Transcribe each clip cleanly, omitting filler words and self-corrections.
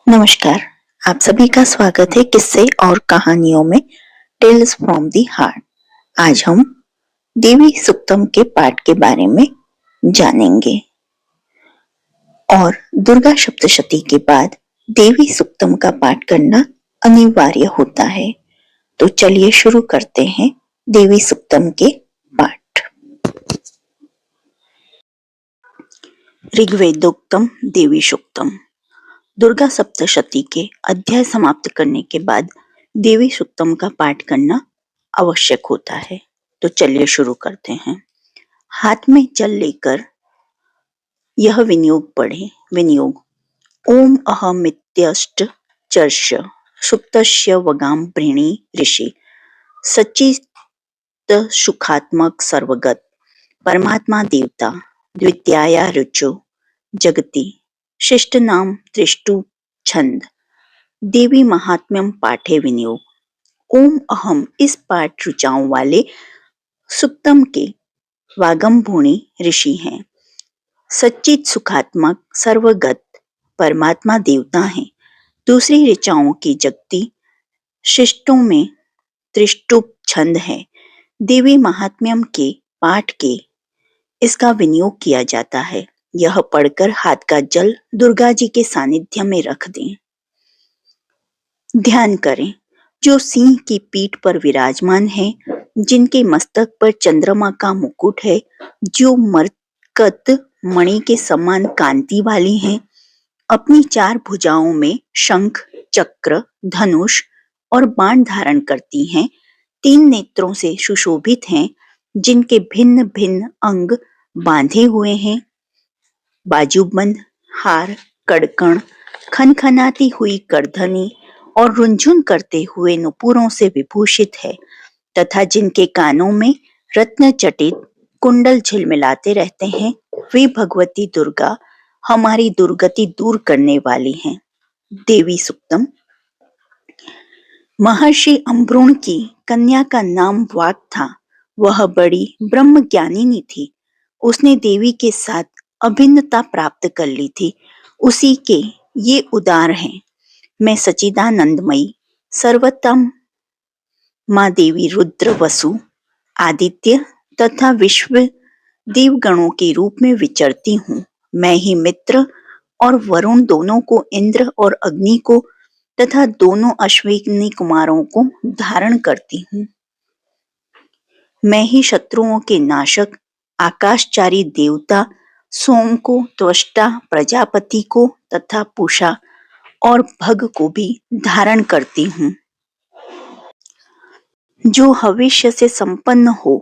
नमस्कार। आप सभी का स्वागत है किस्से और कहानियों में टेल्स फ्रॉम दी हार्ट। आज हम देवी सुक्तम के पाठ के बारे में जानेंगे और दुर्गा सप्तशती के बाद देवी सुक्तम का पाठ करना अनिवार्य होता है। तो चलिए शुरू करते हैं देवी सुक्तम के पाठ। ऋग्वेदोक्तम देवी सुक्तम। दुर्गा सप्तशती के अध्याय समाप्त करने के बाद देवी सुक्तम का पाठ करना आवश्यक होता है। तो चलिए शुरू करते हैं। हाथ में जल लेकर यह विनियोग पढ़े। विनियोग। ओम अहमित्यष्ट चर्ष सुक्तस्य वगाम भृणी ऋषि सच्चित सुखात्मक सर्वगत परमात्मा देवता द्वितीया रुचो जगति शिष्ट नाम त्रिष्टु छंद। देवी महात्म्यम पाठे विनियोग। ओम अहम इस पाठ ऋचाओं वाले सुक्तम के वागमभूणी ऋषि हैं। सच्चित सुखात्मक सर्वगत परमात्मा देवता हैं। दूसरी ऋचाओं की जगती शिष्टों में त्रिष्टुप छंद है। देवी महात्म्यम के पाठ के इसका विनियोग किया जाता है। यह पढ़कर हाथ का जल दुर्गा जी के सानिध्य में रख दें। ध्यान करें। जो सिंह की पीठ पर विराजमान है, जिनके मस्तक पर चंद्रमा का मुकुट है, जो मरकत मणि के समान कांति वाली हैं, अपनी चार भुजाओं में शंख, चक्र, धनुष और बाण धारण करती हैं, तीन नेत्रों से सुशोभित हैं, जिनके भिन्न भिन्न अंग बांधे हुए हैं, बाजूबंद, हार, कड़कण, खनखनाती हुई करधनी और रुंझुन करते हुए नुपुरों से विभूषित है, तथा जिनके कानों में रत्न जटित कुंडल झिलमिलाते रहते हैं, वे भगवती दुर्गा हमारी दुर्गति दूर करने वाली हैं। देवी सुक्तम। महर्षि अम्ब्रुण की कन्या का नाम वाक था। वह बड़ी ब्रह्म ज्ञानिनी थी। उसने देवी के साथ अभिन्नता प्राप्त कर ली थी। उसी के ये उदार हैं। मैं सच्चिदानंदमयी सर्वोत्तम माँ देवी रुद्र, वसु, आदित्य तथा विश्व देवगणों के रूप में विचरती हूँ। मैं ही मित्र और वरुण दोनों को, इंद्र और अग्नि को तथा दोनों अश्विनी कुमारों को धारण करती हूँ। मैं ही शत्रुओं के नाशक, आकाशचारी देवता सोम को, त्वष्टा प्रजापति को तथा पूषा और भग को भी धारण करती हूँ। जो हविष्य से संपन्न हो,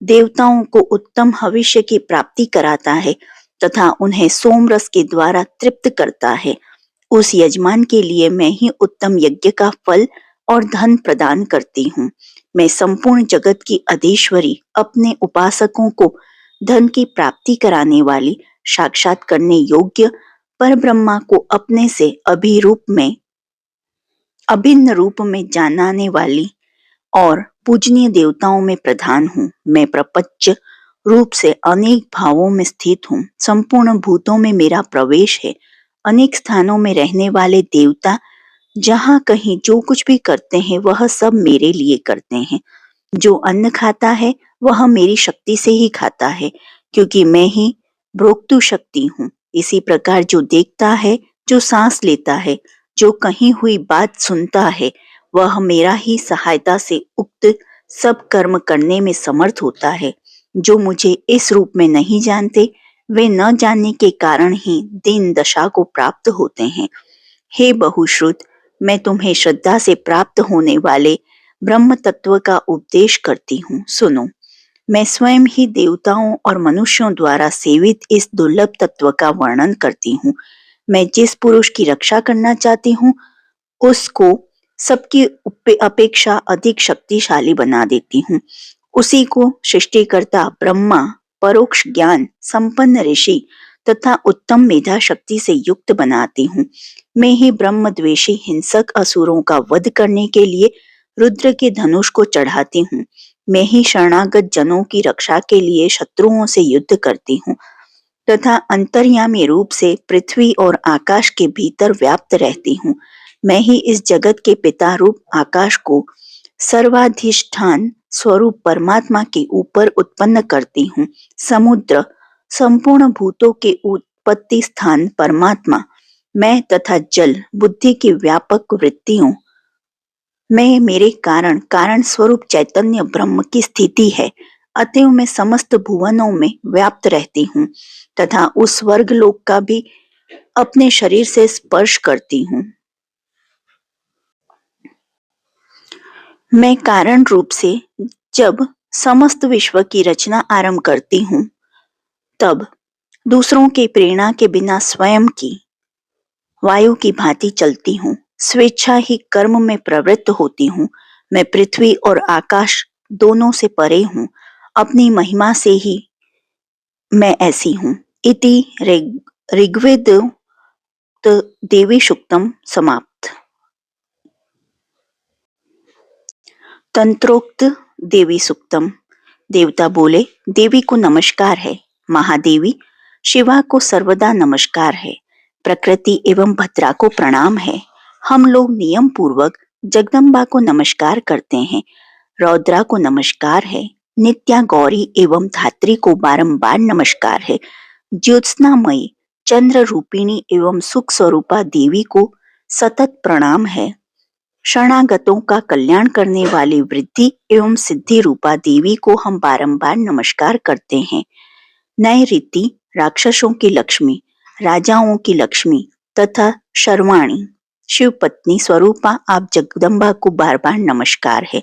देवताओं को उत्तम हविष्य की प्राप्ति कराता है तथा उन्हें सोमरस के द्वारा तृप्त करता है, उस यजमान के लिए मैं ही उत्तम यज्ञ का फल और धन प्रदान करती हूँ। मैं संपूर्ण जगत की अधीश्वरी, अपने उपासकों को धन की प्राप्ति कराने वाली, साक्षात करने योग्य पर ब्रह्मा को अपने से अभिन्न रूप में जानने वाली और पूजनीय देवताओं में प्रधान हूँ। मैं प्रपंच रूप से अनेक भावों में स्थित हूँ। संपूर्ण भूतों में मेरा प्रवेश है। अनेक स्थानों में रहने वाले देवता जहाँ कहीं जो कुछ भी करते हैं, वह सब मेरे लिए करते हैं। जो अन्न खाता है, वह मेरी शक्ति से ही खाता है, क्योंकि मैं ही भोक्तृ शक्ति हूँ। इसी प्रकार जो देखता है, जो सांस लेता है, जो कहीं हुई बात सुनता है, वह मेरा ही सहायता से उक्त सब कर्म करने में समर्थ होता है। जो मुझे इस रूप में नहीं जानते, वे न जानने के कारण ही दीन दशा को प्राप्त होते हैं। हे बहुश्रुत, मैं तुम्हें श्रद्धा से प्राप्त होने वाले ब्रह्म तत्व का उपदेश करती हूँ। सुनो। मैं स्वयं ही देवताओं और मनुष्यों द्वारा सेवित इस दुर्लभ तत्व का वर्णन करती हूँ। मैं जिस पुरुष की रक्षा करना चाहती हूँ, उसको सबकी अपेक्षा अधिक शक्तिशाली बना देती हूँ। उसी को सृष्टिकर्ता ब्रह्मा, परोक्ष ज्ञान संपन्न ऋषि तथा उत्तम मेधा शक्ति से युक्त बनाती हूँ। मैं ही ब्रह्मद्वेषी हिंसक असुरों का वध करने के लिए रुद्र के धनुष को चढ़ाती हूँ। मैं ही शरणागत जनों की रक्षा के लिए शत्रुओं से युद्ध करती हूँ। तथा अंतर्यामी रूप से पृथ्वी और आकाश के भीतर व्याप्त रहती हूँ। मैं ही इस जगत के पिता रूप आकाश को सर्वाधिष्ठान स्वरूप परमात्मा के ऊपर उत्पन्न करती हूँ। समुद्र संपूर्ण भूतों के उत्पत्ति स्थान परमात्मा, मैं तथा जल बुद्धि की व्यापक वृत्तियों में मेरे कारण कारण स्वरूप चैतन्य ब्रह्म की स्थिति है। अतएव मैं समस्त भुवनों में व्याप्त रहती हूँ तथा उस स्वर्ग लोक का भी अपने शरीर से स्पर्श करती हूँ। मैं कारण रूप से जब समस्त विश्व की रचना आरंभ करती हूँ, तब दूसरों की प्रेरणा के बिना स्वयं की वायु की भांति चलती हूँ। स्वेच्छा ही कर्म में प्रवृत्त होती हूँ। मैं पृथ्वी और आकाश दोनों से परे हूँ। अपनी महिमा से ही मैं ऐसी हूँ। इति ऋग्वेद देवी सूक्तम समाप्त। तंत्रोक्त देवी सूक्तम। देवता बोले, देवी को नमस्कार है। महादेवी, शिवा को सर्वदा नमस्कार है। प्रकृति एवं भद्रा को प्रणाम है। हम लोग नियम पूर्वक जगदम्बा को नमस्कार करते हैं। रौद्रा को नमस्कार है। नित्या गौरी एवं धात्री को बारंबार नमस्कार है। ज्योत्सनामयी चंद्र रूपिणी एवं सुख स्वरूपा देवी को सतत प्रणाम है। शरणागतों का कल्याण करने वाली वृद्धि एवं सिद्धि रूपा देवी को हम बारंबार नमस्कार करते हैं। नए रीति राक्षसों की लक्ष्मी, राजाओं की लक्ष्मी तथा शर्वाणी शिव पत्नी स्वरूपा आप जगदम्बा को बार बार नमस्कार है।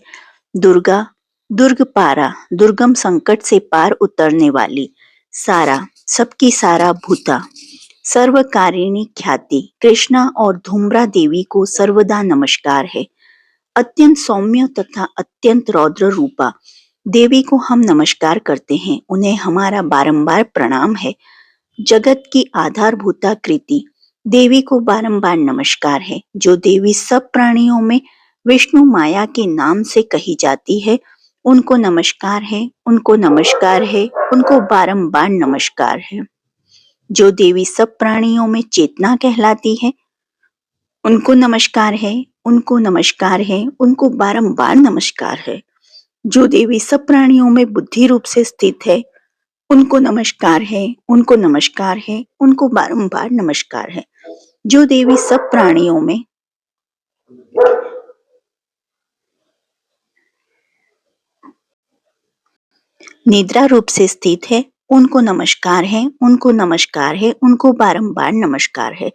दुर्गा, दुर्गपारा, दुर्गम संकट से पार उतरने वाली, सारा, सबकी सारा भूता, सर्वकारिणी ख्याति कृष्णा और धूम्रा देवी को सर्वदा नमस्कार है। अत्यंत सौम्य तथा अत्यंत रौद्र रूपा देवी को हम नमस्कार करते हैं। उन्हें हमारा बारंबार प्रणाम है। जगत की आधारभूता कृति देवी को बारंबार नमस्कार है। जो देवी सब प्राणियों में विष्णु माया के नाम से कही जाती है, उनको नमस्कार है, उनको नमस्कार है, उनको बारंबार नमस्कार है। जो देवी सब प्राणियों में चेतना कहलाती है, उनको नमस्कार है, उनको नमस्कार है, उनको बारंबार नमस्कार है। जो देवी सब प्राणियों में बुद्धि रूप से स्थित है, उनको नमस्कार है, उनको नमस्कार है, उनको बारंबार नमस्कार है। जो देवी सब प्राणियों में निद्रा रूप से स्थित है, उनको नमस्कार है, उनको नमस्कार है, उनको बारंबार नमस्कार है।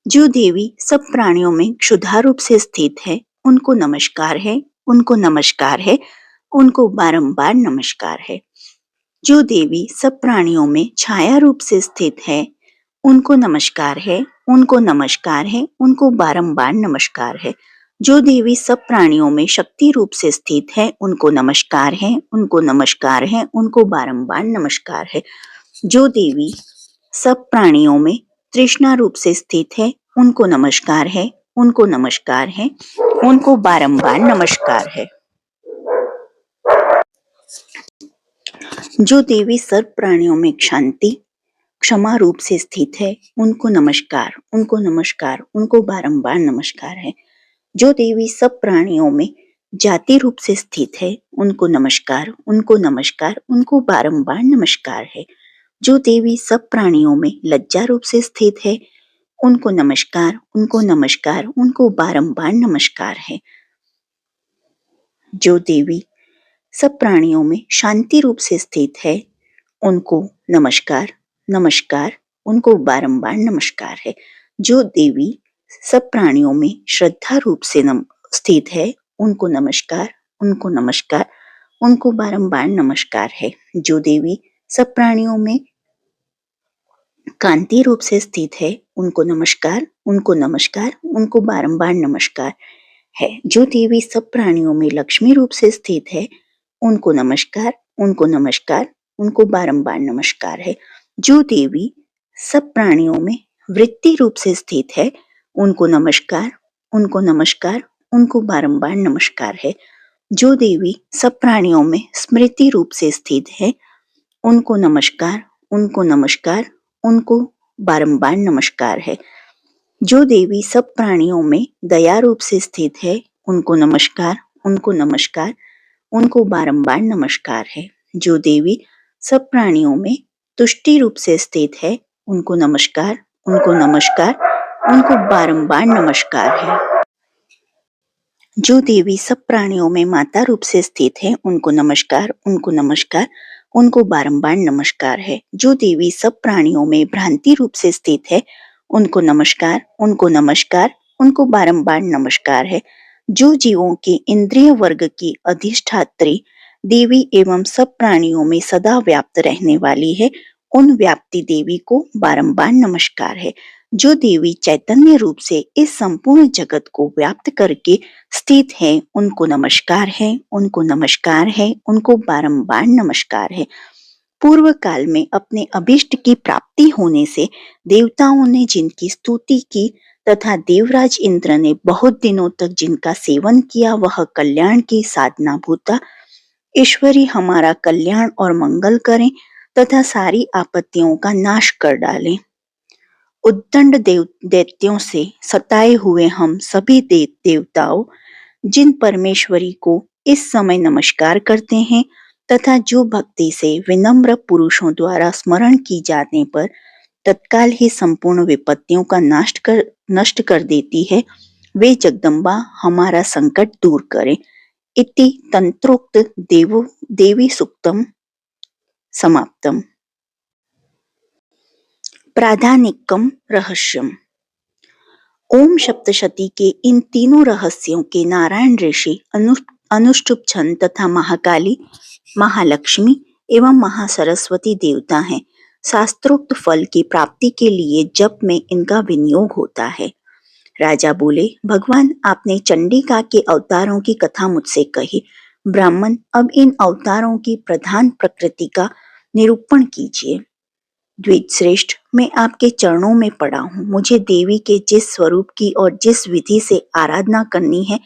जो देवी सब प्राणियों में क्षुधा रूप से स्थित है, उनको नमस्कार है, उनको नमस्कार है, उनको बारंबार नमस्कार है। जो देवी सब प्राणियों में छाया रूप से स्थित है, उनको नमस्कार है, उनको नमस्कार है, उनको बारंबार नमस्कार है। जो देवी सब प्राणियों में शक्ति रूप से स्थित है, उनको नमस्कार है, उनको नमस्कार है, उनको बारंबार नमस्कार है। जो देवी सब प्राणियों में तृष्णा रूप से स्थित है, उनको नमस्कार है, उनको नमस्कार है, उनको बारंबार नमस्कार है। जो देवी सर्व प्राणियों में शांति क्षमा रूप से स्थित है, उनको नमस्कार, उनको नमस्कार, उनको बारंबार नमस्कार है। जो देवी सब प्राणियों में जाति रूप से स्थित है, उनको नमस्कार, उनको नमस्कार, उनको बारंबार नमस्कार है। जो देवी सब प्राणियों में लज्जा रूप से स्थित है, उनको नमस्कार, उनको नमस्कार, उनको बारंबार नमस्कार है। जो देवी सब प्राणियों में शांति रूप से स्थित है, उनको नमस्कार, नमस्कार, उनको बारंबार नमस्कार है। जो देवी सब प्राणियों में श्रद्धा रूप से स्थित है, उनको नमस्कार, उनको नमस्कार, उनको बारंबार नमस्कार है। जो देवी सब प्राणियों में कांति रूप से स्थित है, उनको नमस्कार, उनको नमस्कार, उनको बारंबार नमस्कार है। जो देवी सब प्राणियों में लक्ष्मी रूप से स्थित है, उनको नमस्कार, उनको नमस्कार, उनको बारंबार नमस्कार है। जो देवी सब प्राणियों में वृत्ति रूप से स्थित है, उनको नमस्कार, उनको नमस्कार, उनको बारंबार नमस्कार है। जो देवी सब प्राणियों में स्मृति रूप से स्थित है, उनको नमस्कार, उनको नमस्कार, उनको बारंबार नमस्कार है। जो देवी सब प्राणियों में दया रूप से स्थित है, उनको नमस्कार, उनको नमस्कार, उनको बारंबार नमस्कार है। जो देवी सब प्राणियों में तुष्टि रूप से स्थित है, उनको नमस्कार, उनको नमस्कार, उनको बारंबार नमस्कार है। जो देवी सब प्राणियों में माता रूप से स्थित है, उनको नमस्कार, उनको नमस्कार, उनको बारंबार नमस्कार है। जो देवी सब प्राणियों में भ्रांति रूप से स्थित है, उनको नमस्कार, उनको नमस्कार, उनको बारंबार नमस्कार है। जो जीवों के इंद्रिय वर्ग की अधिष्ठात्री देवी एवं सब प्राणियों में सदा व्याप्त रहने वाली है, उन व्याप्ति देवी को बारंबार नमस्कार है। जो देवी चैतन्य रूप से इस संपूर्ण जगत को व्याप्त करके स्थित है, उनको नमस्कार है, उनको नमस्कार है, उनको बारंबार नमस्कार है। पूर्व काल में अपने अभिष्ट की प्राप्ति होने से देवताओं ने जिनकी स्तुति की तथा देवराज इंद्र ने बहुत दिनों तक जिनका सेवन किया, वह कल्याण की साधना भूता ईश्वरी हमारा कल्याण और मंगल करें तथा सारी आपत्तियों का नाश कर डालें। उद्दंड दैत्यों से सताए हुए हम सभी देवताओं जिन परमेश्वरी को इस समय नमस्कार करते हैं तथा जो भक्ति से विनम्र पुरुषों द्वारा स्मरण की जाने पर तत्काल ही संपूर्ण विपत्तियों का नष्ट कर देती है, वे जगदम्बा हमारा संकट दूर करें। इति तंत्रोक्त देवी सुक्तम समाप्तम। प्राधानिकम रहस्यम। ओम सप्तशती के इन तीनों रहस्यों के नारायण ऋषि अनुष्टुप छंद तथा महाकाली, महालक्ष्मी एवं महासरस्वती देवता हैं। शास्त्रोक्त फल की प्राप्ति के लिए जप में इनका विनियोग होता है। राजा बोले, भगवान आपने चंडिका के अवतारों की कथा मुझसे कही, ब्राह्मण अब इन अवतारों की प्रधान प्रकृति का निरूपण कीजिए। द्विजश्रेष्ठ, मैं आपके चरणों में पड़ा हूँ। मुझे देवी के जिस स्वरूप की और जिस विधि से आराधना करनी है,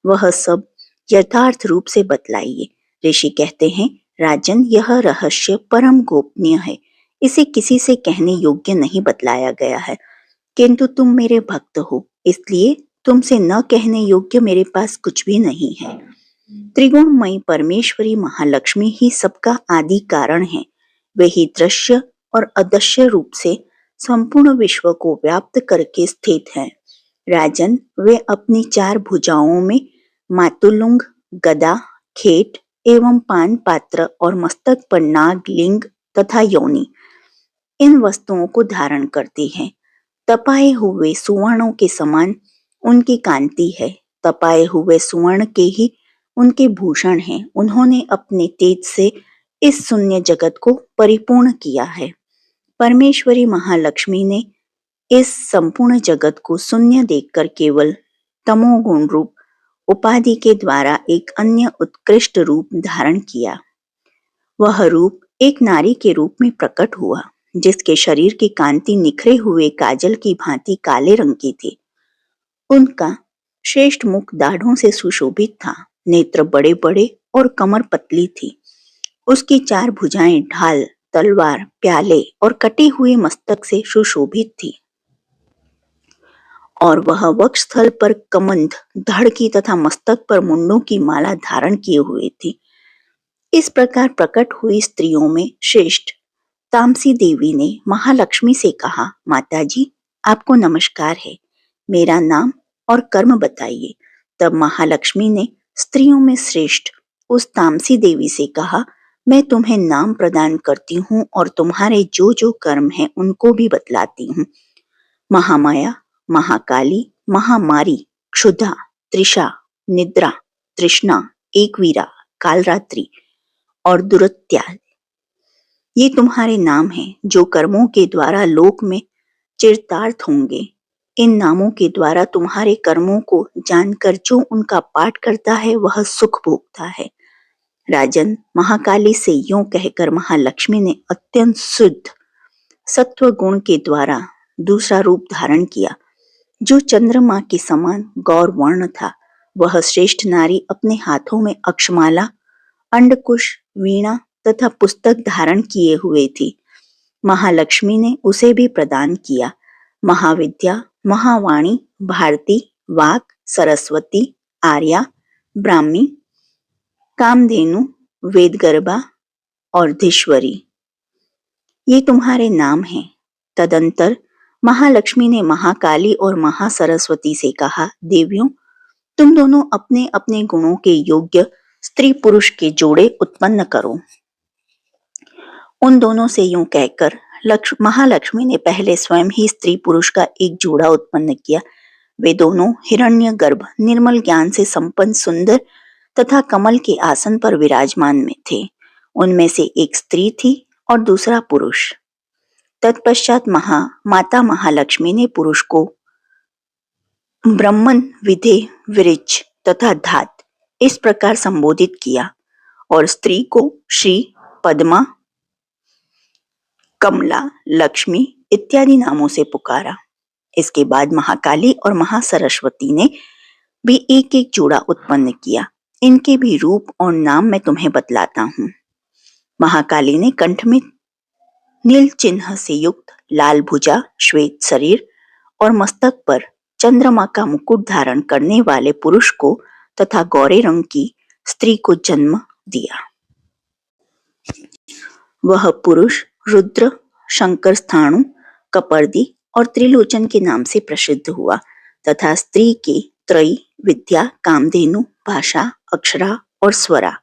वह सब यथार्थ रूप से बतलाइए। ऋषि कहते हैं, राजन, यह रहस्य परम गोपनीय है, इसे किसी से कहने योग्य नहीं बतलाया गया है, किंतु तुम मेरे भक्त हो, इसलिए तुमसे न कहने योग्य मेरे पास कुछ भी नहीं है। त्रिगुणमयी परमेश्वरी महालक्ष्मी ही सबका आदि कारण है। वही दृश्य और अदृश्य रूप से संपूर्ण विश्व को व्याप्त करके स्थित है। राजन, वे अपनी 4 भुजाओं में मातुलुंग, गदा, खेट एवं पान पात्र और मस्तक पर नाग, लिंग तथा योनि, इन वस्तुओं को धारण करती है। तपाए हुए सुवर्णों के समान उनकी कांति है। तपाए हुए सुवर्ण के ही उनके भूषण हैं। उन्होंने अपने तेज से इस शून्य जगत को परिपूर्ण किया है। परमेश्वरी महालक्ष्मी ने इस संपूर्ण जगत को शून्य देखकर केवल तमोगुण रूप उपाधि के द्वारा एक अन्य उत्कृष्ट रूप धारण किया। वह रूप एक नारी के रूप में प्रकट हुआ, जिसके शरीर की कांति निखरे हुए काजल की भांति काले रंग की थी। उनका श्रेष्ठ मुख दाढ़ों से सुशोभित था, नेत्र बड़े बड़े और कमर पतली थी। उसकी 4 भुजाएं ढाल, तलवार, प्याले और कटे हुए मस्तक से सुशोभित थी और वह वक्षस्थल पर कमंद, धड़ की तथा मस्तक पर मुंडों की माला धारण किए हुए थी। इस प्रकार प्रकट हुई स्त्रियों में श्रेष्ठ तामसी देवी ने महालक्ष्मी से कहा, माताजी, आपको नमस्कार है, मेरा नाम और कर्म बताइए। तब महालक्ष्मी ने स्त्रियों में श्रेष्ठ उस तामसी देवी से कहा, मैं तुम्हें नाम प्रदान करती हूँ और तुम्हारे जो जो कर्म हैं उनको भी बतलाती हूँ। महामाया, महाकाली, महामारी, क्षुधा, त्रिषा, निद्रा, तृष्णा, एकवीरा, कालरात्रि और दुरत्या, ये तुम्हारे नाम हैं जो कर्मों के द्वारा लोक में चिरतार्थ होंगे। इन नामों के द्वारा तुम्हारे कर्मों को जानकर जो उनका पाठ करता है वह सुख भोगता है। राजन, महाकाली से यूं कहकर महालक्ष्मी ने अत्यंत शुद्ध सत्व गुण के द्वारा दूसरा रूप धारण किया, जो चंद्रमा के समान गौर वर्ण था। वह श्रेष्ठ नारी अपने हाथों में अक्षमाला, अंडकुश, वीणा तथा पुस्तक धारण किए हुए थी। महालक्ष्मी ने उसे भी प्रदान किया। महाविद्या, महावाणी, भारती, वाक, सरस्वती, आर्या, ब्राह्मी, कामधेनु, वेदगर्भा और धीश्वरी, ये तुम्हारे नाम हैं। तदंतर महालक्ष्मी ने महाकाली और महासरस्वती से कहा, देवियों, तुम दोनों अपने अपने गुणों के योग्य स्त्री पुरुष के जोड़े उत्पन्न करो। उन दोनों से यूं कहकर महालक्ष्मी ने पहले स्वयं ही स्त्री पुरुष का एक जोड़ा उत्पन्न किया। वे दोनों हिरण्यगर्भ, निर्मल ज्ञान से संपन्न, सुंदर तथा कमल के आसन पर विराजमान में थे। उनमें से एक स्त्री थी और दूसरा पुरुष। तत्पश्चात माता महालक्ष्मी ने पुरुष को ब्रह्मन, विधे, विरिच तथा धात इस प्रकार संबोधित किया और स्त्री को श्री, पद्मा, कमला, लक्ष्मी इत्यादि नामों से पुकारा। इसके बाद महाकाली और महासरस्वती ने भी एक एक जोड़ा उत्पन्न किया। इनके भी रूप और नाम मैं तुम्हें बतलाता हूँ। महाकाली ने कंठ में नील चिन्ह से युक्त लाल भुजा, श्वेत शरीर और मस्तक पर चंद्रमा का मुकुट धारण करने वाले पुरुष को तथा गौरे रंग की स्त्री को जन्म दिया। वह पुरुष रुद्र, शंकर स्थाणु, कपर्दी और त्रिलोचन के नाम से प्रसिद्ध हुआ तथा स्त्री के त्रयी, विद्या, कामधेनु, भाषा, अक्षरा और स्वरा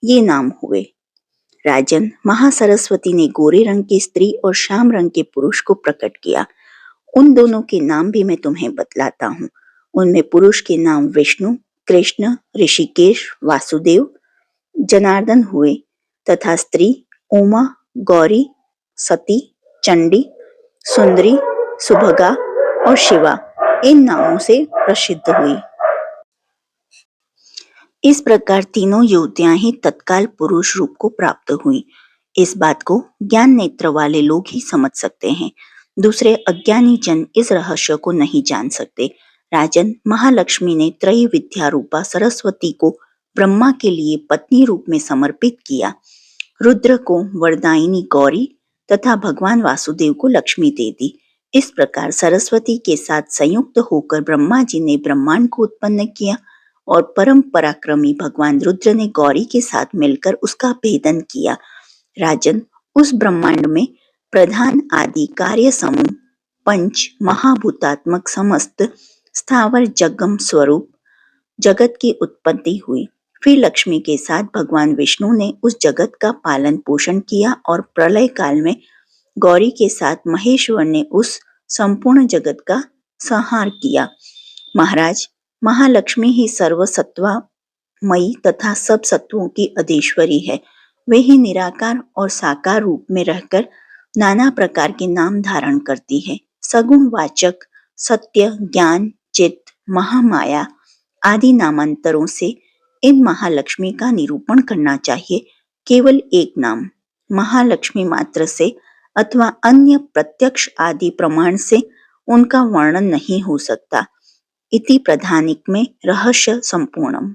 ये नाम हुए। राजन, महासरस्वती ने गोरे रंग की स्त्री और श्याम रंग के पुरुष को प्रकट किया। उन दोनों के नाम भी मैं तुम्हें बतलाता हूँ। उनमें पुरुष के नाम विष्णु, कृष्ण, ऋषिकेश, वासुदेव, जनार्दन हुए तथा स्त्री उमा, गौरी, सती, चंडी, सुंदरी, सुभगा और शिवा इन नामों से प्रसिद्ध हुई। इस प्रकार तीनों युवतियां ही तत्काल पुरुष रूप को प्राप्त हुई। इस बात को ज्ञान नेत्र वाले लोग ही समझ सकते हैं, दूसरे अज्ञानी जन इस रहस्य को नहीं जान सकते। राजन, महालक्ष्मी ने त्रयी विद्या रूपा सरस्वती को ब्रह्मा के लिए पत्नी रूप में समर्पित किया, रुद्र को वरदायिनी गौरी तथा भगवान वासुदेव को लक्ष्मी दे दी। इस प्रकार सरस्वती के साथ संयुक्त होकर ब्रह्मा जी ने ब्रह्मांड को उत्पन्न किया और परम पराक्रमी भगवान रुद्र ने गौरी के साथ मिलकर उसका भेदन किया। राजन, उस ब्रह्मांड में प्रधान आदि कार्य समूह पंच महाभूतात्मक समस्त स्थावर जगम स्वरूप जगत की उत्पत्ति हुई। फिर लक्ष्मी के साथ भगवान विष्णु ने उस जगत का पालन पोषण किया और प्रलय काल में गौरी के साथ महेश्वर ने उस संपूर्ण जगत का संहार किया। महाराज, महालक्ष्मी ही सर्वसत्वामयी तथा सब सत्वों की अधीश्वरी है। वे ही निराकार और साकार रूप में रहकर नाना प्रकार के नाम धारण करती है। सगुण वाचक, सत्य, ज्ञान, चित्त, महामाया आदि नामांतरों से इन महालक्ष्मी का निरूपण करना चाहिए। केवल एक नाम महालक्ष्मी मात्र से अथवा अन्य प्रत्यक्ष आदि प्रमाण से उनका वर्णन नहीं हो सकता। इति प्रधानिक में रहस्य संपूर्णम।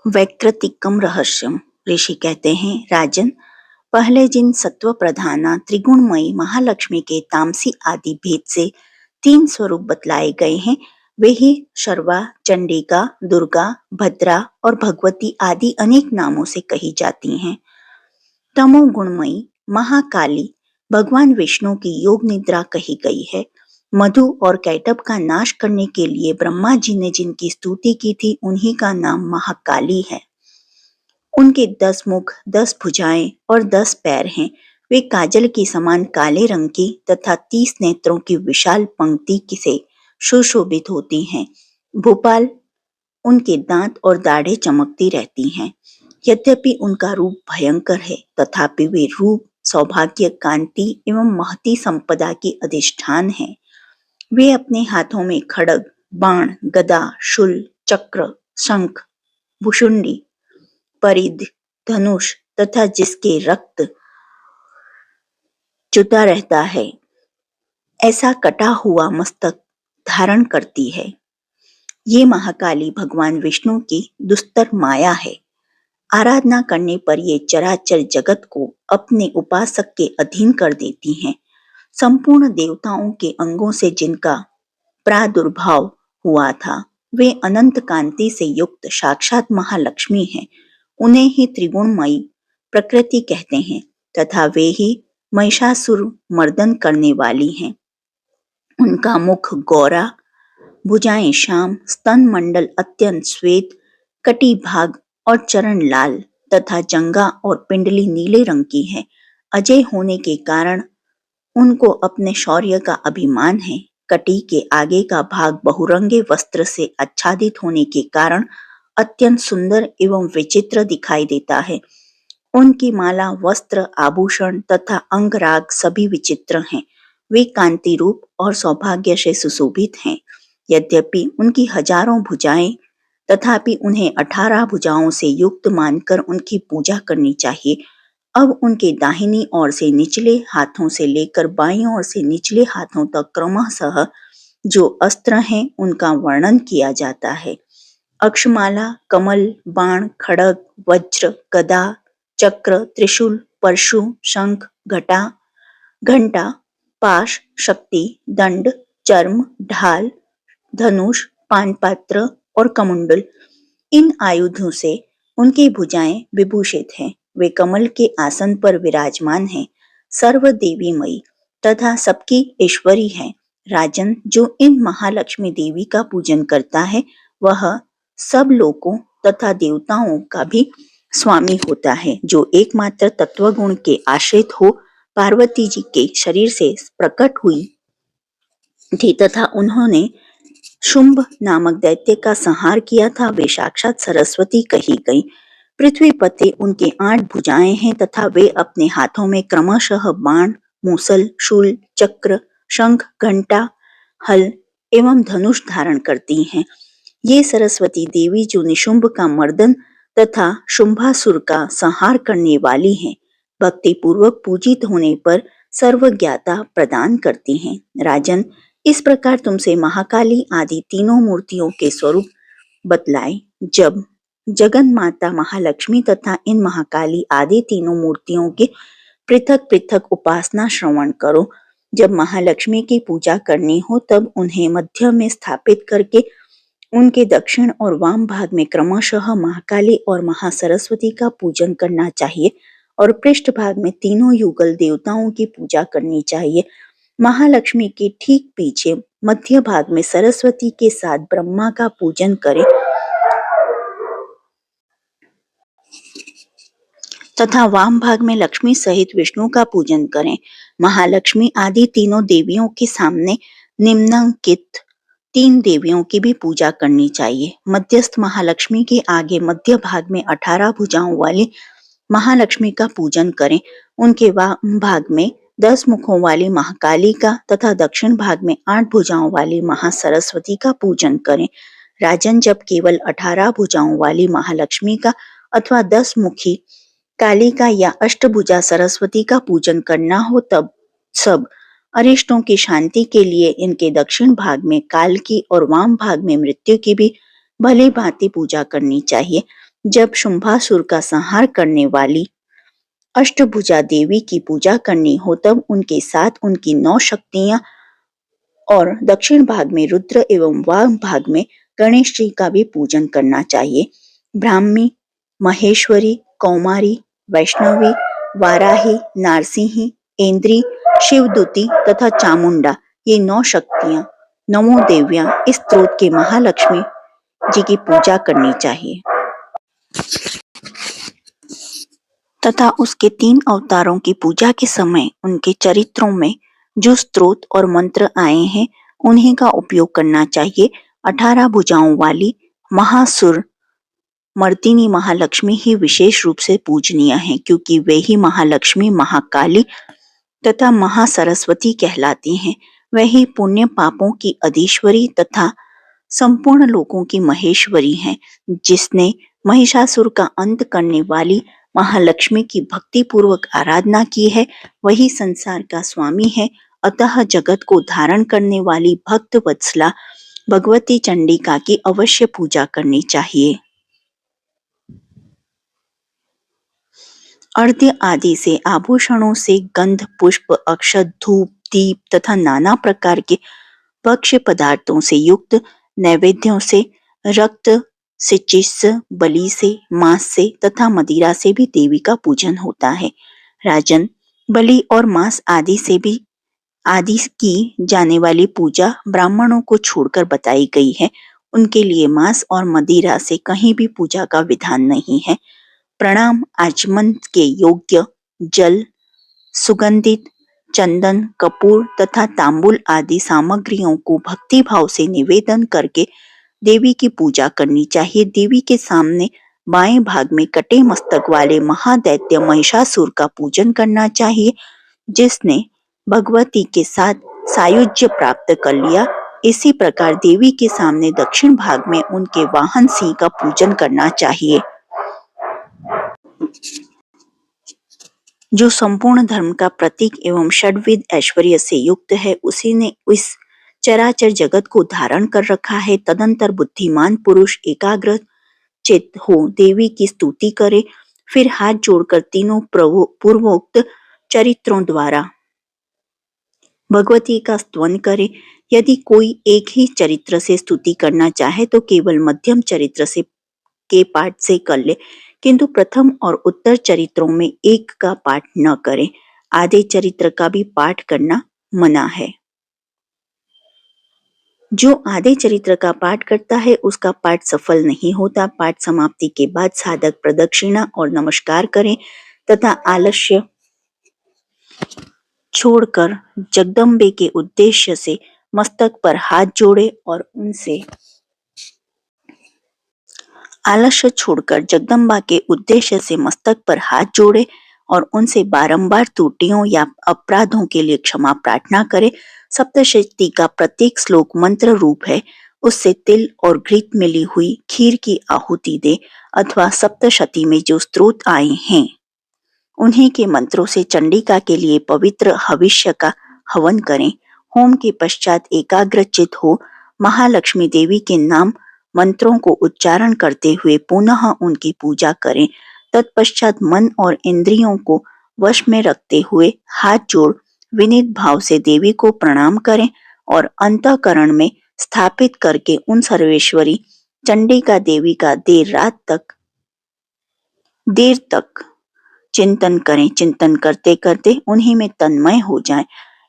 वैकृतिकम रहस्यम। ऋषि कहते हैं, राजन, पहले जिन सत्व प्रधाना त्रिगुणमयी महालक्ष्मी के तामसी आदि भेद से 3 स्वरूप बतलाए गए हैं, वे ही शर्वा, चंडिका, दुर्गा, भद्रा और भगवती आदि अनेक नामों से कही जाती हैं। तमोगुणमयी महाकाली भगवान विष्णु की योग निद्रा कही गई है। मधु और कैटभ का नाश करने के लिए ब्रह्मा जी ने जिनकी स्तुति की थी, उन्हीं का नाम महाकाली है। उनके 10 मुख, 10 भुजाएं और 10 पैर हैं। वे काजल के समान काले रंग की तथा 30 नेत्रों की विशाल पंक्ति से सुशोभित होती हैं। भोपाल उनके दांत और दाढ़ें चमकती रहती हैं। यद्यपि उनका रूप भयंकर है, तथापि वे रूप, सौभाग्य, कांति एवं महती संपदा की अधिष्ठान है। वे अपने हाथों में खड्ग, बाण, गदा, शूल, चक्र, शंख, भुशुंडी, परिध, धनुष तथा जिसके रक्त जुदा रहता है ऐसा कटा हुआ मस्तक धारण करती है। ये महाकाली भगवान विष्णु की दुस्तर माया है। आराधना करने पर ये चराचर जगत को अपने उपासक के अधीन कर देती हैं। संपूर्ण देवताओं के अंगों से जिनका प्रादुर्भाव हुआ था, वे अनंत कांति से युक्त साक्षात महालक्ष्मी हैं। उन्हें ही त्रिगुणमयी प्रकृति कहते हैं तथा वे ही महिषासुर मर्दन करने वाली हैं। उनका मुख गौरा, भुजाएं श्याम, स्तन मंडल अत्यंत श्वेत, कटी भाग और चरण लाल तथा जंगा और पिंडली नीले रंग की है। अजय होने के कारण उनको अपने शौर्य का अभिमान है। कटी के आगे का भाग बहुरंगे वस्त्र से आच्छादित होने के कारण अत्यंत सुंदर एवं विचित्र दिखाई देता है। उनकी माला, वस्त्र, आभूषण तथा अंगराग सभी विचित्र हैं। वे कांति रूप और सौभाग्य से सुशोभित हैं। यद्यपि उनकी हजारों भुजाएं, तथापि उन्हें 18 भुजाओं से युक्त मानकर उनकी पूजा करनी चाहिए। अब उनके दाहिनी ओर से निचले हाथों से लेकर बाईं ओर से निचले हाथों तक क्रमशः जो अस्त्र हैं उनका वर्णन किया जाता है। अक्षमाला, कमल, बाण, खड्ग, वज्र, गदा, चक्र, त्रिशूल, परशु, शंख, घंटा, पाश, शक्ति, दंड, चर्म, ढाल, धनुष, पानपात्र और कमंडल, इन आयुधों से उनकी भुजाएं विभूषित हैं। वे कमल के आसन पर विराजमान हैं, सर्वदेवीमयी तथा सबकी ईश्वरी है। राजन, जो इन महालक्ष्मी देवी का पूजन करता है वह सब लोकों तथा देवताओं का भी स्वामी होता है। जो एकमात्र तत्वगुण के आश्रित हो पार्वती जी के शरीर से प्रकट हुई थी तथा उन्होंने शुंभ नामक दैत्य का संहार किया था, वे साक्षात सरस्वती कही गई। पृथ्वी पते उनके 8 भुजाएं हैं तथा वे अपने हाथों में क्रमशः बाण, मूसल, शूल, चक्र, शंख, घंटा, हल एवं धनुष धारण करती हैं। ये सरस्वती देवी जो निशुंभ का मर्दन तथा शुंभासुर का संहार करने वाली हैं, भक्ति पूर्वक पूजित होने पर सर्वज्ञता प्रदान करती हैं। राजन, इस प्रकार तुमसे महाकाली आदि तीनों मूर्तियों के स्वरूप बतलाए। जब जगन माता महालक्ष्मी तथा इन महाकाली आदि तीनों मूर्तियों के पृथक पृथक उपासना श्रवण करो। जब महालक्ष्मी की पूजा करनी हो तब उन्हें मध्य में स्थापित करके उनके दक्षिण और वाम भाग में क्रमशः महाकाली और महासरस्वती का पूजन करना चाहिए और पृष्ठ भाग में तीनों युगल देवताओं की पूजा करनी चाहिए। महालक्ष्मी के ठीक पीछे मध्य भाग में सरस्वती के साथ ब्रह्मा का पूजन करें तथा वाम भाग में लक्ष्मी सहित विष्णु का पूजन करें। महालक्ष्मी आदि तीनों देवियों के सामने निम्नलिखित 3 देवियों की भी पूजा करनी चाहिए। मध्यस्थ महालक्ष्मी के आगे मध्य भाग में 18 भुजाओं वाली महालक्ष्मी का पूजन करें। उनके वाम भाग में 10 मुखों वाली महाकाली का तथा दक्षिण भाग में 8 भुजाओं वाली महासरस्वती का पूजन करें। राजन, जब केवल 18 भुजाओं वाली महालक्ष्मी का अथवा 10 मुखी काली का या अष्टभुजा सरस्वती का पूजन करना हो तब सब अरिष्टों की शांति के लिए इनके दक्षिण भाग में काल की और वाम भाग में मृत्यु की भी भली भांति पूजा करनी चाहिए। जब शुंभासुर का संहार करने वाली अष्टभुजा देवी की पूजा करनी हो तब उनके साथ उनकी 9 शक्तियां और दक्षिण भाग में रुद्र एवं वाम भाग में गणेश जी का भी पूजन करना चाहिए। ब्राह्मी, महेश्वरी, कौमारी, वैष्णवी, वाराही, नारसिंही, इंद्री, शिवदूती तथा चामुंडा, ये 9 शक्तियां, 9 देवियां इस स्त्रोत के महालक्ष्मी जी की पूजा करनी चाहिए तथा उसके 3 अवतारों की पूजा के समय उनके चरित्रों में जो स्तोत्र और मंत्र आए हैं उन्हीं का उपयोग करना चाहिए। 18 भुजाओं वाली महासुर मर्दिनी महालक्ष्मी ही विशेष रूप से पूजनीय है, क्योंकि वे ही महालक्ष्मी, महाकाली तथा महासरस्वती कहलाती हैं। वे ही पुण्य पापों की अधीश्वरी तथा संपूर्ण लोकों की महेश्वरी हैं। जिसने महिषासुर का अंत करने वाली महालक्ष्मी की भक्ति पूर्वक आराधना की है वही संसार का स्वामी है। अतः जगत को धारण करने वाली भक्त वत्सला भगवती चंडिका की अवश्य पूजा करनी चाहिए। अर्घ्य आदि से आभूषणों से गंध, पुष्प, अक्षत, धूप, दीप तथा नाना प्रकार के भक्ष्य पदार्थों से युक्त नैवेद्यों से, रक्त से, चिस्स, बलि से, मांस से तथा मदिरा से भी देवी का पूजन होता है। राजन, बलि और मांस आदि की जाने वाली पूजा ब्राह्मणों को छोड़कर बताई गई है। उनके लिए मांस और मदिरा से कहीं भी पूजा का विधान नहीं है। प्रणाम आचमन के योग्य जल, सुगंधित चंदन, कपूर तथा तांबुल आदि सामग्रियों को भक्ति भाव से निवेदन करके देवी की पूजा करनी चाहिए। देवी के सामने बाएं भाग में कटे मस्तक वाले महादैत्य महिषासुर का पूजन करना चाहिए, जिसने भगवती के साथ सायुज्य प्राप्त कर लिया। इसी प्रकार देवी के सामने दक्षिण भाग में उनके वाहन सिंह का पूजन करना चाहिए, जो संपूर्ण धर्म का प्रतीक एवं षड्विध ऐश्वर्य से युक्त है। उसी ने इस चराचर जगत को धारण कर रखा है। तदंतर बुद्धिमान पुरुष एकाग्र चित्त हो देवी की स्तुति करे, फिर हाथ जोड़कर तीनों पूर्वोक्त चरित्रों द्वारा भगवती का स्तवन करे। यदि कोई एक ही चरित्र से स्तुति करना चाहे तो केवल मध्यम चरित्र से के पाठ से कर ले, किंतु प्रथम और उत्तर चरित्रों में एक का पाठ न करे। आधे चरित्र का भी पाठ करना मना है। जो आधे चरित्र का पाठ करता है उसका पाठ सफल नहीं होता। पाठ समाप्ति के बाद साधक प्रदक्षिणा और नमस्कार करें तथा आलस्य छोड़कर जगदम्बे के उद्देश्य से मस्तक पर हाथ जोड़े और उनसे आलस्य छोड़कर जगदम्बा के उद्देश्य से मस्तक पर हाथ जोड़े और उनसे बारंबार त्रुटियों या अपराधों के लिए क्षमा प्रार्थना करे। सप्तशती का प्रत्येक श्लोक मंत्र रूप है। उससे तिल और घृत मिली हुई खीर की आहुति दे अथवा सप्तशती में जो स्तोत्र आए हैं उन्हीं के मंत्रों से चंडिका के लिए पवित्र हविष्य का हवन करें। होम के पश्चात एकाग्रचित हो महालक्ष्मी देवी के नाम मंत्रों को उच्चारण करते हुए पुनः उनकी पूजा करें। तत्पश्चात मन और इंद्रियों को वश में रखते हुए हाथ जोड़ विनीत भाव से देवी को प्रणाम करें और अंतःकरण में स्थापित करके उन सर्वेश्वरी चंडिका देवी का देर तक चिंतन करें। चिंतन करते करते उन्हीं में तन्मय हो जाएं।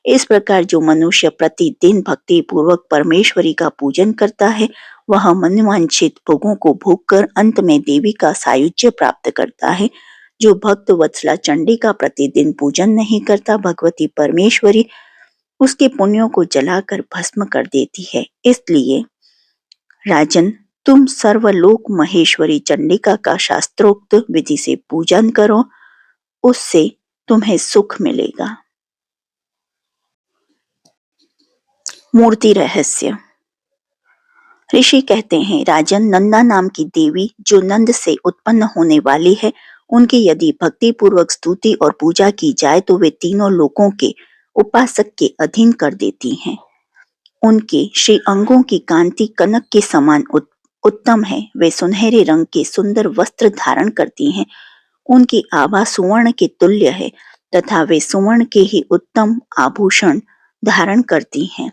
इस प्रकार जो मनुष्य प्रतिदिन भक्ति पूर्वक परमेश्वरी का पूजन करता है वह मनवांछित भोगों को भोग कर अंत में देवी का सायुज्य प्राप्त करता है। जो भक्त वत्सला चंडी का प्रतिदिन पूजन नहीं करता, भगवती परमेश्वरी उसके पुण्यों को जलाकर भस्म कर देती है। इसलिए राजन, तुम सर्वलोक महेश्वरी चंडिका का शास्त्रोक्त विधि से पूजन करो, उससे तुम्हें सुख मिलेगा। मूर्ति रहस्य। ऋषि कहते हैं, राजन, नंदा नाम की देवी जो नंद से उत्पन्न होने वाली है, उनकी यदि भक्ति पूर्वक स्तुति और पूजा की जाए तो वे तीनों लोकों के उपासक के अधीन कर देती हैं। उनके श्री अंगों की कांति कनक के समान उत्तम है। वे सुनहरे रंग के सुंदर वस्त्र धारण करती हैं। उनकी आभा सुवर्ण के तुल्य है तथा वे सुवर्ण के ही उत्तम आभूषण धारण करती हैं।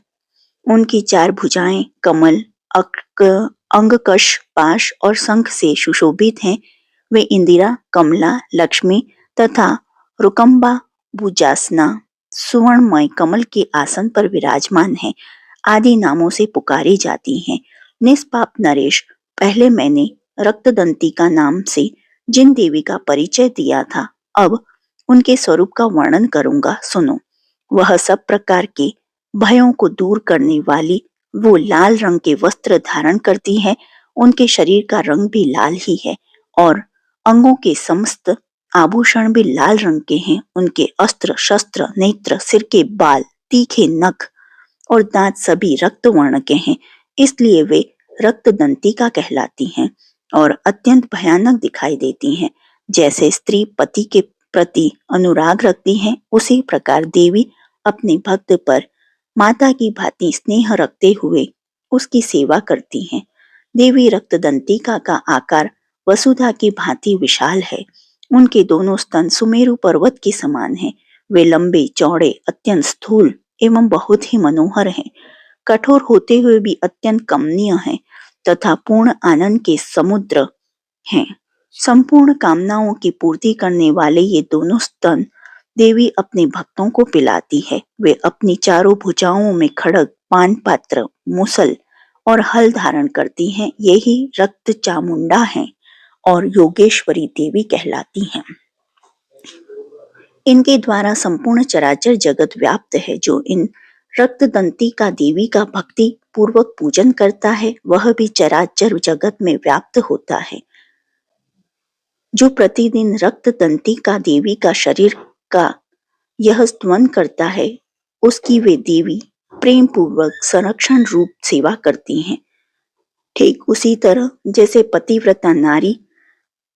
उनकी चार भुजाएं कमल, अंगकश, पाश और शंख से सुशोभित हैं। वे इंदिरा, कमला, लक्ष्मी तथा रुकम्बा भुजासना सुवर्णमय कमल के आसन पर विराजमान हैं आदि नामों से पुकारी जाती हैं। निष्पाप नरेश, पहले मैंने रक्तदंतिका नाम से जिन देवी का परिचय दिया था, अब उनके स्वरूप का वर्णन करूंगा, सुनो। वह सब प्रकार के भयों को दूर करने वाली वो लाल रंग के वस्त्र धारण करती है। उनके शरीर का रंग भी लाल ही है और अंगों के समस्त आभूषण भी लाल रंग के हैं। उनके अस्त्र, शस्त्र, नेत्र, सिर के बाल, तीखे नख और दांत सभी रक्त वर्ण के हैं। इसलिए वे रक्तदंतिका कहलाती हैं और अत्यंत भयानक दिखाई देती हैं। जैसे स्त्री पति के प्रति अनुराग रखती है, उसी प्रकार देवी अपने भक्त पर माता की भांति स्नेह रखते हुए उसकी सेवा करती हैं। देवी रक्तदंतिका का आकार वसुधा की भांति विशाल है। उनके दोनों स्तन सुमेरु पर्वत के समान हैं। वे लंबे चौड़े, अत्यंत स्थूल एवं बहुत ही मनोहर हैं। कठोर होते हुए भी अत्यंत कमनीय हैं तथा पूर्ण आनंद के समुद्र हैं। संपूर्ण कामनाओं की पूर्ति करने वाले ये दोनों स्तन देवी अपने भक्तों को पिलाती है। वे अपनी चारों भुजाओं में खड्ग, पान पात्र, मुसल और हल धारण करती हैं। यही रक्त चामुंडा हैं और योगेश्वरी देवी कहलाती हैं। इनके द्वारा संपूर्ण चराचर जगत व्याप्त है। जो इन रक्तदंती का देवी का भक्ति पूर्वक पूजन करता है वह भी चराचर जगत में व्याप्त होता है। जो प्रतिदिन रक्तदंती का देवी का शरीर का यह स्तवन करता है उसकी वे देवी प्रेम पूर्वक संरक्षण रूप सेवा करती हैं। ठीक उसी तरह जैसे पतिव्रता नारी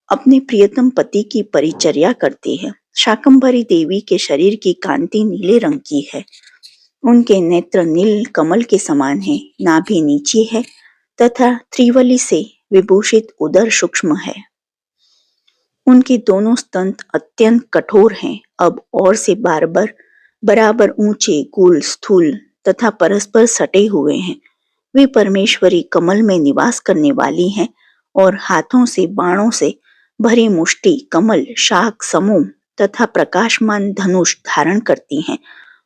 अपने प्रियतम पति की परिचर्या करती है। शाकंभरी देवी के शरीर की कांति नीले रंग की है। उनके नेत्र नील कमल के समान है। नाभि नीची है तथा त्रिवली से विभूषित उदर सूक्ष्म है। उनके दोनों स्तन अत्यंत कठोर हैं। अब और से बराबर ऊंचे, गोल, स्थूल तथा परस्पर सटे हुए हैं। वे परमेश्वरी कमल में निवास करने वाली हैं और हाथों से बाणों से भरी मुष्टि, कमल, शाक समूह तथा प्रकाशमान धनुष धारण करती हैं।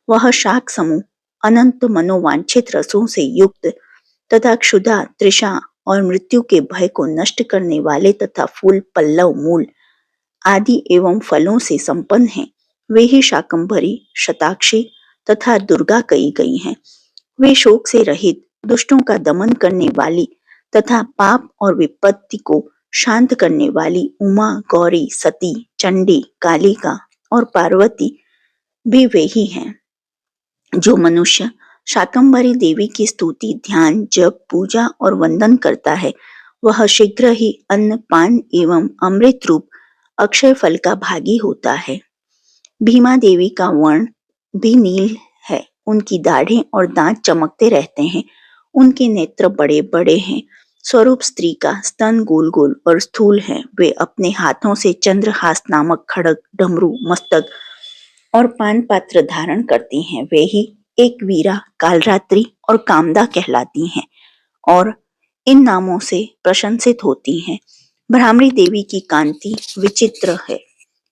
वह शाक समूह अनंत मनोवांछित रसों से युक्त तथा क्षुधा, तृषा और मृत्यु के भय को नष्ट करने वाले तथा फूल, पल्लव, मूल आदि एवं फलों से संपन्न हैं। वे ही शाकंभरी, शताक्षी तथा दुर्गा कही गई हैं। वे शोक से रहित, दुष्टों का दमन करने वाली तथा पाप और विपत्ति को शांत करने वाली उमा, गौरी, सती, चंडी, कालिका और पार्वती भी वे ही हैं। जो मनुष्य शाकंभरी देवी की स्तुति, ध्यान, जप, पूजा और वंदन करता है वह शीघ्र ही अन्न, पान एवं अमृत रूप अक्षय फल का भागी होता है। भीमा देवी का वर्ण भी नील है। उनकी दाढ़ें और दांत चमकते रहते हैं। उनके नेत्र बड़े बड़े हैं। स्वरूप स्त्री का, स्तन गोल गोल और स्थूल है। वे अपने हाथों से चंद्रहास नामक खड्ग, डमरू, मस्तक और पान पात्र धारण करती हैं। वे ही एक वीरा, कालरात्रि और कामदा कहलाती हैं और इन नामों से प्रशंसित होती हैं। ब्राह्मणी देवी की कांति विचित्र है।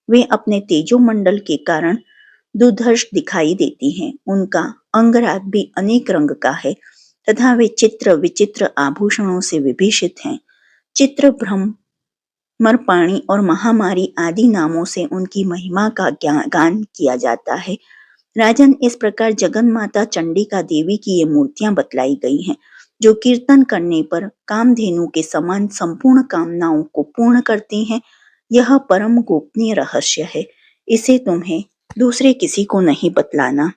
वे अपने तेजोमंडल के कारण दुर्धर्ष दिखाई देती हैं। उनका अंगराग भी अनेक रंग का है तथा वे चित्र विचित्र आभूषणों से विभूषित हैं। चित्र, ब्रह्म, मरपाणी और महामारी आदि नामों से उनकी महिमा का गान किया जाता है। राजन, इस प्रकार जगन माता चंडिका देवी की ये मूर्तियां बतलाई गई हैं जो कीर्तन करने पर कामधेनु के समान संपूर्ण कामनाओं को पूर्ण करती हैं। यह परम गोपनीय रहस्य है। इसे तुम्हें दूसरे किसी को नहीं बतलाना।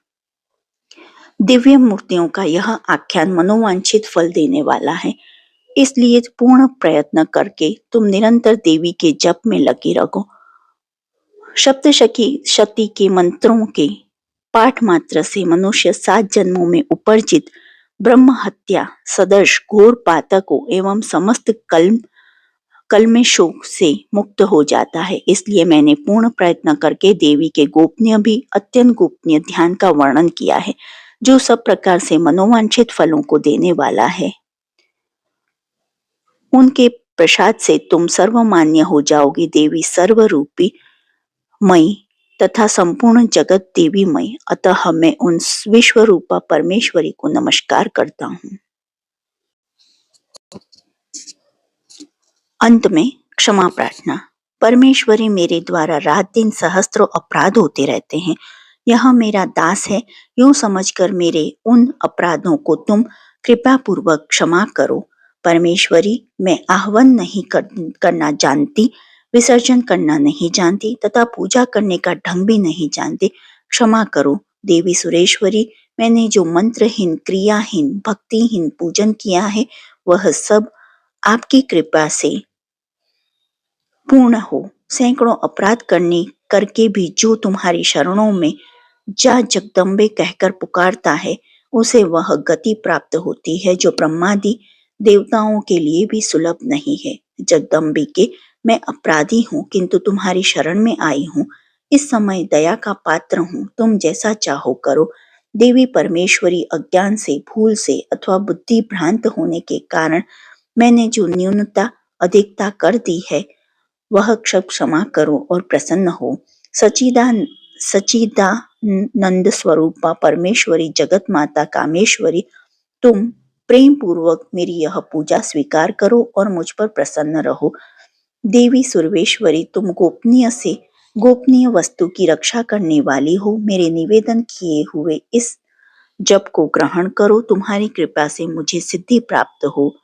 दिव्य मूर्तियों का यह आख्यान मनोवांछित फल देने वाला है। इसलिए पूर्ण प्रयत्न करके तुम निरंतर देवी के जप में लगे रहो। सप्तशती के मंत्रों के पाठ मात्र से मनुष्य 7 जन्मों में उपर्जित ब्रह्म हत्या सदृश घोर पातकों एवं समस्त कल्मशों से मुक्त हो जाता है। इसलिए मैंने पूर्ण प्रयत्न करके देवी के गोपनीय भी अत्यंत गोपनीय ध्यान का वर्णन किया है जो सब प्रकार से मनोवांछित फलों को देने वाला है। उनके प्रसाद से तुम सर्वमान्य हो जाओगी। देवी सर्वरूपी मई तथा संपूर्ण जगत देवीमय, अतः मैं उन विश्वरूपा परमेश्वरी को नमस्कार करता हूँ। अंत में क्षमा प्रार्थना। परमेश्वरी, मेरे द्वारा रात दिन सहस्त्रों अपराध होते रहते हैं। यह मेरा दास है, यूं समझकर मेरे उन अपराधों को तुम कृपा पूर्वक क्षमा करो। परमेश्वरी, मैं आह्वान नहीं करना जानती, विसर्जन करना नहीं जानती तथा पूजा करने का ढंग भी नहीं जानती। क्षमा करो। देवी सुरेश्वरी, मैंने जो मंत्रहीन, क्रियाहीन, भक्तिहीन पूजन किया है वह सब आपकी कृपा से पूर्ण हो। सैकड़ों अपराध करके भी जो तुम्हारी शरणों में जा जगदम्बे कहकर पुकारता है उसे वह गति प्राप्त होती है जो ब्रह्मादि देवताओं के लिए भी सुलभ नहीं है। जगदम्बे के मैं अपराधी हूँ, किंतु तुम्हारी शरण में आई हूँ। इस समय दया का पात्र हूँ, तुम जैसा चाहो करो। देवी परमेश्वरी, अज्ञान से, भूल से अथवा बुद्धि भ्रांत होने के कारण मैंने जो न्यूनता अधिकता कर दी है, वह क्षमा करो और प्रसन्न हो। सच्चिदानंद स्वरूपा परमेश्वरी, जगत माता कामेश्वरी, तुम प्रेम पूर्वक मेरी यह पूजा स्वीकार करो और मुझ पर प्रसन्न रहो। देवी सर्वेश्वरी, तुम गोपनीय से गोपनीय वस्तु की रक्षा करने वाली हो। मेरे निवेदन किए हुए इस जप को ग्रहण करो। तुम्हारी कृपा से मुझे सिद्धि प्राप्त हो।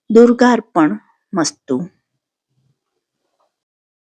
दुर्गार्पण मस्तु।